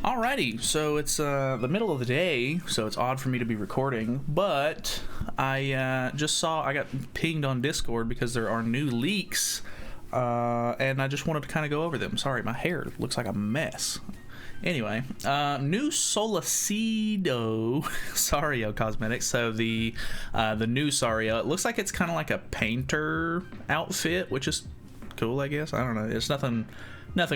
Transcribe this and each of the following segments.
Alrighty, so it's the middle of the day, so it's odd for me to be recording, but I just saw I got pinged on Discord because there are new leaks, and I just wanted to kind of go over them. Sorry, my hair looks like a mess. Anyway, new Solicido Sario cosmetics. So the new Sario, it looks like it's kind of like a painter outfit, which is cool, I guess. I don't know. It's nothing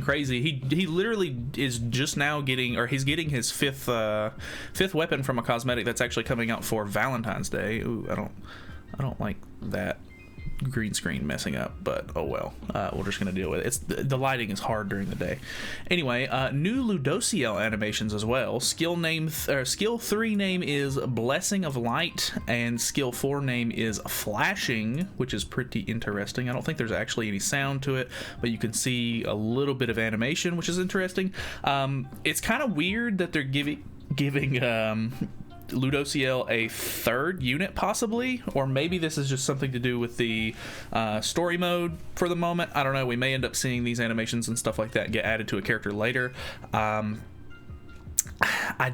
crazy. He literally is just now getting, or he's getting his fifth weapon from a cosmetic that's actually coming out for Valentine's Day. Ooh, I don't like that green screen messing up, but oh well. We're just gonna deal with it. The lighting is hard during the day. Anyway, new Ludociel Animations as well. Skill 3 name is Blessing of Light, and skill 4 name is Flashing, which is pretty interesting. I don't think there's actually any sound to it, but you can see a little bit of animation, which is interesting. It's kind of weird that they're giving Ludociel a third unit, possibly, or maybe this is just something to do with the story mode for the moment. I don't know. We may end up seeing these animations and stuff like that get added to a character later. I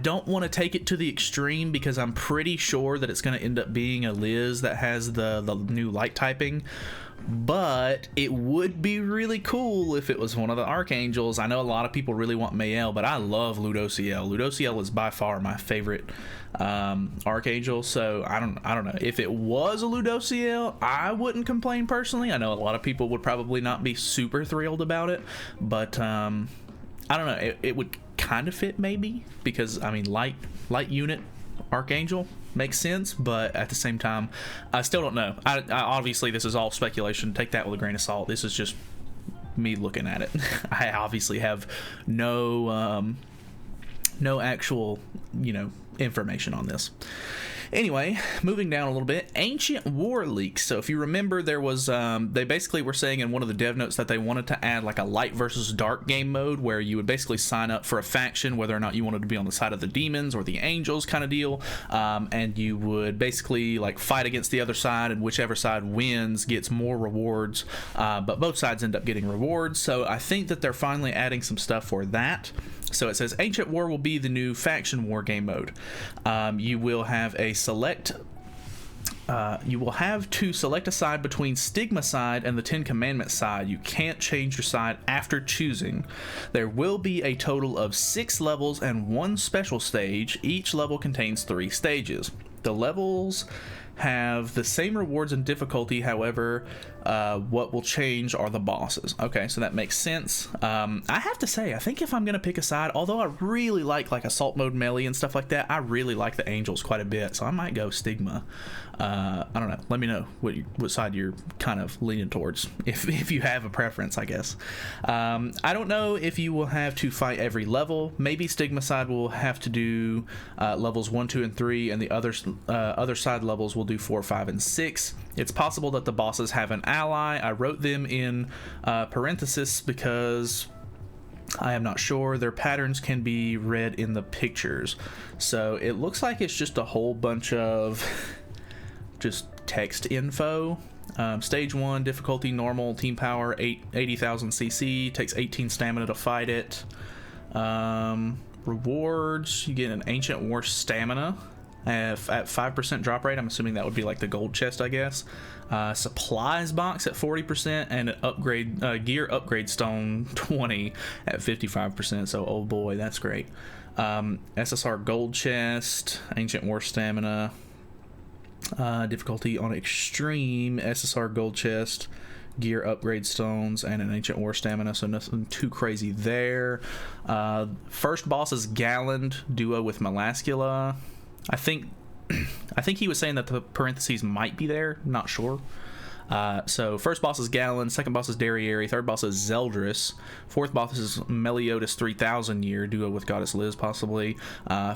don't want to take it to the extreme because I'm pretty sure that it's going to end up being a Liz that has the new light typing. But it would be really cool if it was one of the Archangels. I know a lot of people really want Mael, but I love Ludociel. Ludociel is by far my favorite Archangel. So I don't know. If it was a Ludociel, I wouldn't complain personally. I know a lot of people would probably not be super thrilled about it, but I don't know. It would kind of fit maybe, because I mean light unit Archangel makes sense, but at the same time I still don't know. I obviously this is all speculation, take that with a grain of salt. This is just me looking at it. I obviously have no actual information on this. Anyway, moving down a little bit, Ancient War leaks. So if you remember, there was they basically were saying in one of the dev notes that they wanted to add like a light versus dark game mode, where you would basically sign up for a faction, whether or not you wanted to be on the side of the demons or the angels kind of deal, and you would basically like fight against the other side, and whichever side wins gets more rewards, but both sides end up getting rewards. So I think that they're finally adding some stuff for that. So it says Ancient War will be the new faction war game mode. You will have to select a side between Stigma side and the Ten Commandments side. You can't change your side after choosing. There will be a total of 6 levels and 1 special stage. Each level contains 3 stages. The levels have the same rewards and difficulty, however, what will change are the bosses. Okay, so that makes sense. I have to say, I think if I'm gonna pick a side, although I really like assault mode melee and stuff like that, I really like the angels quite a bit, so I might go Stigma. I don't know, let me know what side you're kind of leaning towards, if you have a preference, I guess. I don't know if you will have to fight every level. Maybe Stigma side will have to do levels 1, 2, and 3, and the other side levels will do 4, 5, and 6. It's possible that the bosses have an ally. I wrote them in parenthesis because I am not sure. Their patterns can be read in the pictures. So it looks like it's just a whole bunch of just text info. Stage 1, difficulty normal, team power 80,000 CC, takes 18 stamina to fight it. Rewards, you get an Ancient War stamina at 5% drop rate. I'm assuming that would be like the gold chest, I guess. Supplies box at 40%, and an upgrade gear upgrade stone 20 at 55%. So oh boy, that's great. SSR gold chest, Ancient War stamina, difficulty on extreme, SSR gold chest, gear upgrade stones, and an Ancient War stamina, so nothing too crazy there. First boss is Galland, duo with Melascula. I think he was saying that the parentheses might be there, not sure. So first boss is Galland, second boss is Derriere, third boss is Zeldris, fourth boss is Meliodas 3000 year, duo with Goddess Liz possibly,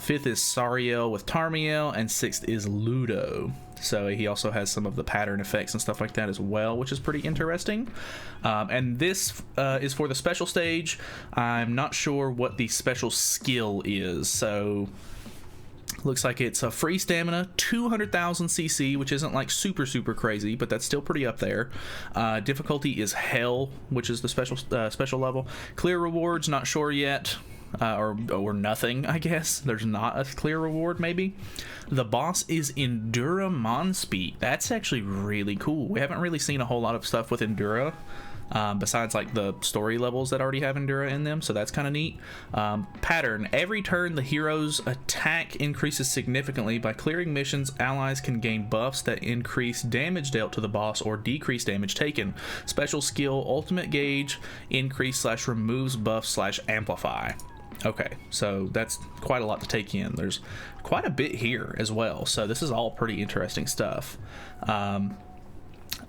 fifth is Sariel with Tarmiel, and sixth is Ludo. So he also has some of the pattern effects and stuff like that as well, which is pretty interesting. And this is for the special stage. I'm not sure what the special skill is, so looks like it's a free stamina, 200,000 CC, which isn't like super crazy, but that's still pretty up there. Difficulty is Hell, which is the special level. Clear rewards, not sure yet. or nothing, I guess. There's not a clear reward, maybe. The boss is Endura Monspeed. That's actually really cool. We haven't really seen a whole lot of stuff with Endura, besides like the story levels that already have Endura in them, so that's kind of neat. Pattern: every turn the hero's attack increases significantly. By clearing missions, allies can gain buffs that increase damage dealt to the boss or decrease damage taken. Special skill: ultimate gauge, increase / removes buff / amplify. Okay, so that's quite a lot to take in. There's quite a bit here as well, so this is all pretty interesting stuff.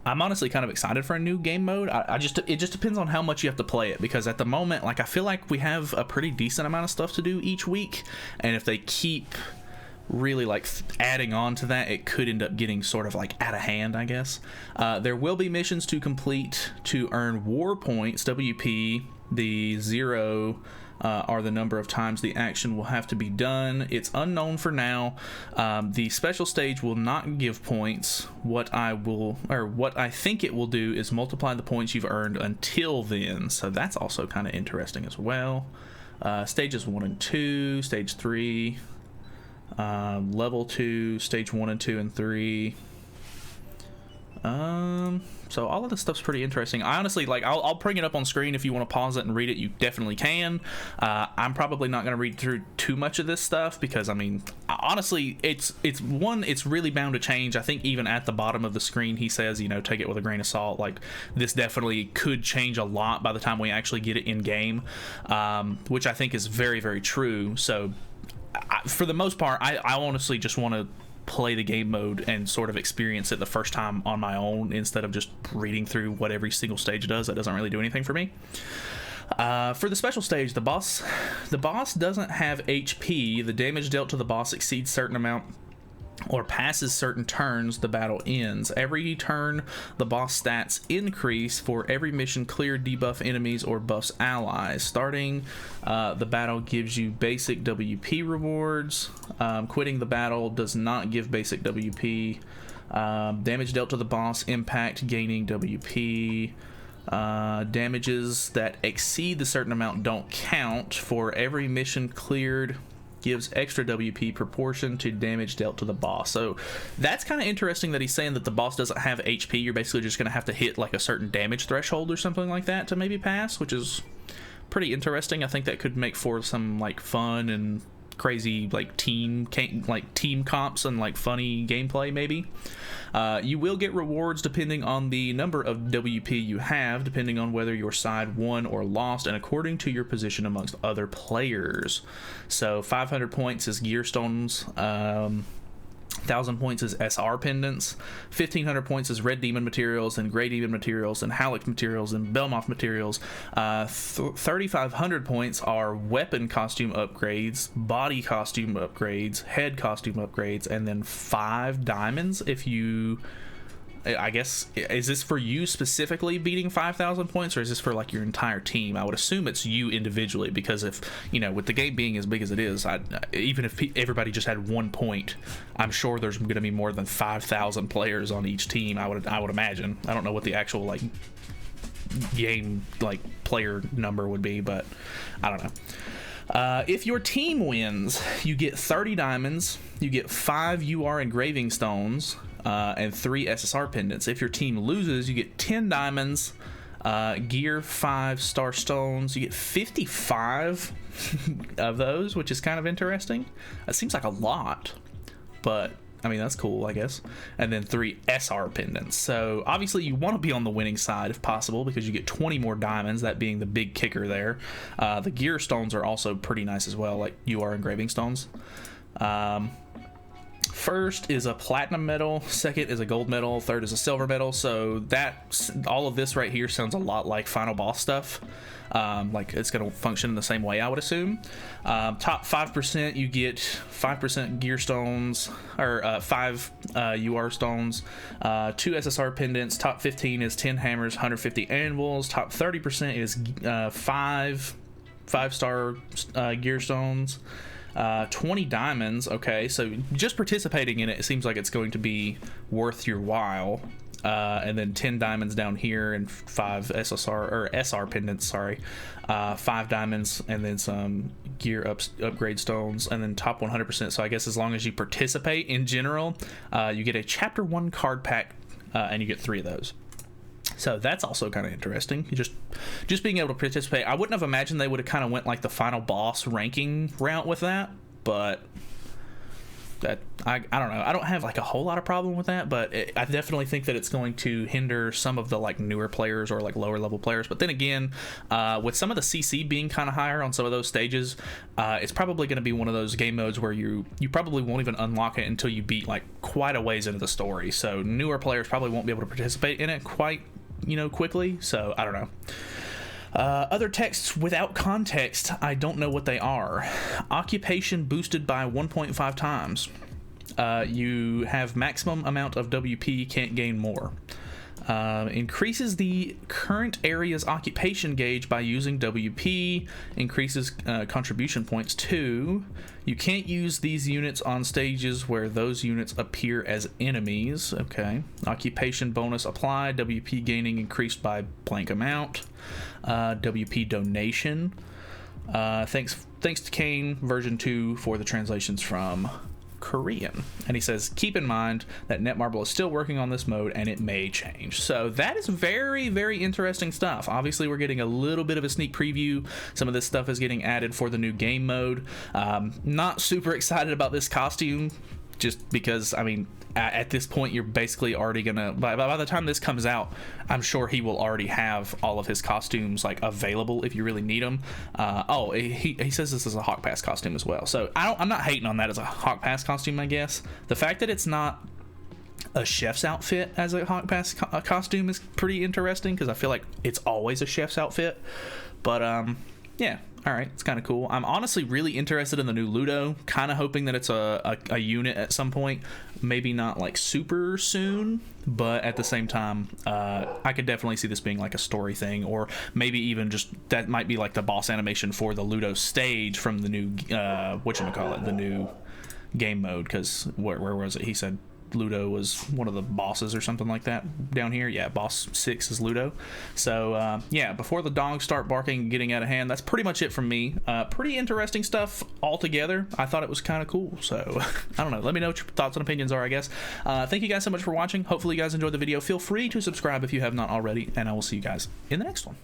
I'm honestly kind of excited for a new game mode. It just depends on how much you have to play it, because at the moment, like, I feel like we have a pretty decent amount of stuff to do each week, and if they keep really like adding on to that, it could end up getting sort of like out of hand, I guess. There will be missions to complete to earn war points, WP. The 0 are the number of times the action will have to be done. It's unknown for now. The special stage will not give points. What I think it will do is multiply the points you've earned until then. So that's also kind of interesting as well. Stages 1 and 2, stage 3, level 2, stage 1 and 2 and 3. So all of this stuff's pretty interesting. I honestly, like, I'll bring it up on screen. If you want to pause it and read it, you definitely can. I'm probably not going to read through too much of this stuff, because I mean, honestly, it's really bound to change. I think even at the bottom of the screen he says, you know, take it with a grain of salt. Like, this definitely could change a lot by the time we actually get it in game, which I think is very, very true. So for the most part, I honestly just want to play the game mode and sort of experience it the first time on my own, instead of just reading through what every single stage does. That doesn't really do anything for me. For the special stage, the boss doesn't have HP. The damage dealt to the boss exceeds certain amount or passes certain turns, the battle ends. Every turn, the boss stats increase for every mission cleared, debuff enemies, or buffs allies. Starting the battle gives you basic WP rewards. Quitting the battle does not give basic WP. Damage dealt to the boss impact gaining WP. Damages that exceed the certain amount don't count. For every mission cleared, gives extra WP proportion to damage dealt to the boss. So that's kind of interesting that he's saying that the boss doesn't have HP. You're basically just going to have to hit like a certain damage threshold or something like that to maybe pass, which is pretty interesting. I think that could make for some like fun and crazy like team comps and like funny gameplay maybe. You will get rewards depending on the number of WP you have, depending on whether your side won or lost, and according to your position amongst other players. So 500 points is gear stones, 1,000 points is SR pendants, 1,500 points is red demon materials and gray demon materials and Halleck materials and Belmoth materials. 3,500 points are weapon costume upgrades, body costume upgrades, head costume upgrades, and then 5 diamonds if you... I guess, is this for you specifically beating 5,000 points, or is this for like your entire team? I would assume it's you individually, because if, you know, with the game being as big as it is, even if everybody just had 1 point, I'm sure there's going to be more than 5,000 players on each team. I would imagine. I don't know what the actual like game like player number would be, but I don't know. If your team wins, you get 30 diamonds, you get 5 UR engraving stones, and 3 SSR pendants. If your team loses, you get 10 diamonds, gear, 5 star stones. You get 55 of those, which is kind of interesting. It seems like a lot, but I mean, that's cool, I guess. And then 3 SR pendants. So obviously you want to be on the winning side if possible, because you get 20 more diamonds, that being the big kicker there. The gear stones are also pretty nice as well, like UR engraving stones. First is a platinum medal, second is a gold medal, third is a silver medal. So that, all of this right here sounds a lot like final boss stuff. Like it's going to function in the same way, I would assume. Top 5%, you get 5% gear stones, or 5 UR stones, 2 SSR pendants. Top 15 is 10 hammers, 150 anvils. Top 30% is 5-star gear stones. 20 diamonds. Okay, so just participating in it seems like it's going to be worth your while. and then 10 diamonds down here, and 5 SSR or SR pendants, sorry, 5 diamonds, and then some gear upgrade stones, and then top 100%. So I guess as long as you participate in general, you get a chapter 1 card pack, and you get 3 of those. So that's also kind of interesting. You just being able to participate. I wouldn't have imagined they would have kind of went like the final boss ranking route with that, but that I don't know. I don't have like a whole lot of problem with that, but I definitely think that it's going to hinder some of the like newer players or like lower level players. But then again, with some of the CC being kind of higher on some of those stages, it's probably going to be one of those game modes where you probably won't even unlock it until you beat like quite a ways into the story. So newer players probably won't be able to participate in it quite, quickly. So I don't know. Other texts without context, I don't know what they are. Occupation boosted by 1.5 times. You have maximum amount of WP, can't gain more. Increases the current area's occupation gauge by using WP. Increases contribution points too. You can't use these units on stages where those units appear as enemies. Okay. Occupation bonus applied. WP gaining increased by blank amount. WP donation. Thanks to Kane version 2 for the translations from Korean. And he says, keep in mind that Netmarble is still working on this mode and it may change. So that is very, very interesting stuff. Obviously we're getting a little bit of a sneak preview. Some of this stuff is getting added for the new game mode. Not super excited about this costume, just because, I mean, at this point you're basically already gonna, by the time this comes out, I'm sure he will already have all of his costumes like available if you really need them. He says this is a Hawk Pass costume as well, so I'm not hating on that as a Hawk Pass costume. I guess the fact that it's not a chef's outfit as a Hawk Pass costume is pretty interesting, because I feel like it's always a chef's outfit. But yeah, all right, it's kind of cool. I'm honestly really interested in the new Ludo, kind of hoping that it's a unit at some point. Maybe not like super soon, but at the same time, I could definitely see this being like a story thing, or maybe even just that might be like the boss animation for the Ludo stage from the new the new game mode. Because where was it? He said Ludo was one of the bosses or something like that down here. Yeah, boss 6 is Ludo. So yeah, before the dogs start barking and getting out of hand, that's pretty much it from me. Pretty interesting stuff altogether. I thought it was kind of cool. So I don't know, let me know what your thoughts and opinions are, I guess. Thank you guys so much for watching. Hopefully you guys enjoyed the video. Feel free to subscribe if you have not already, and I will see you guys in the next one.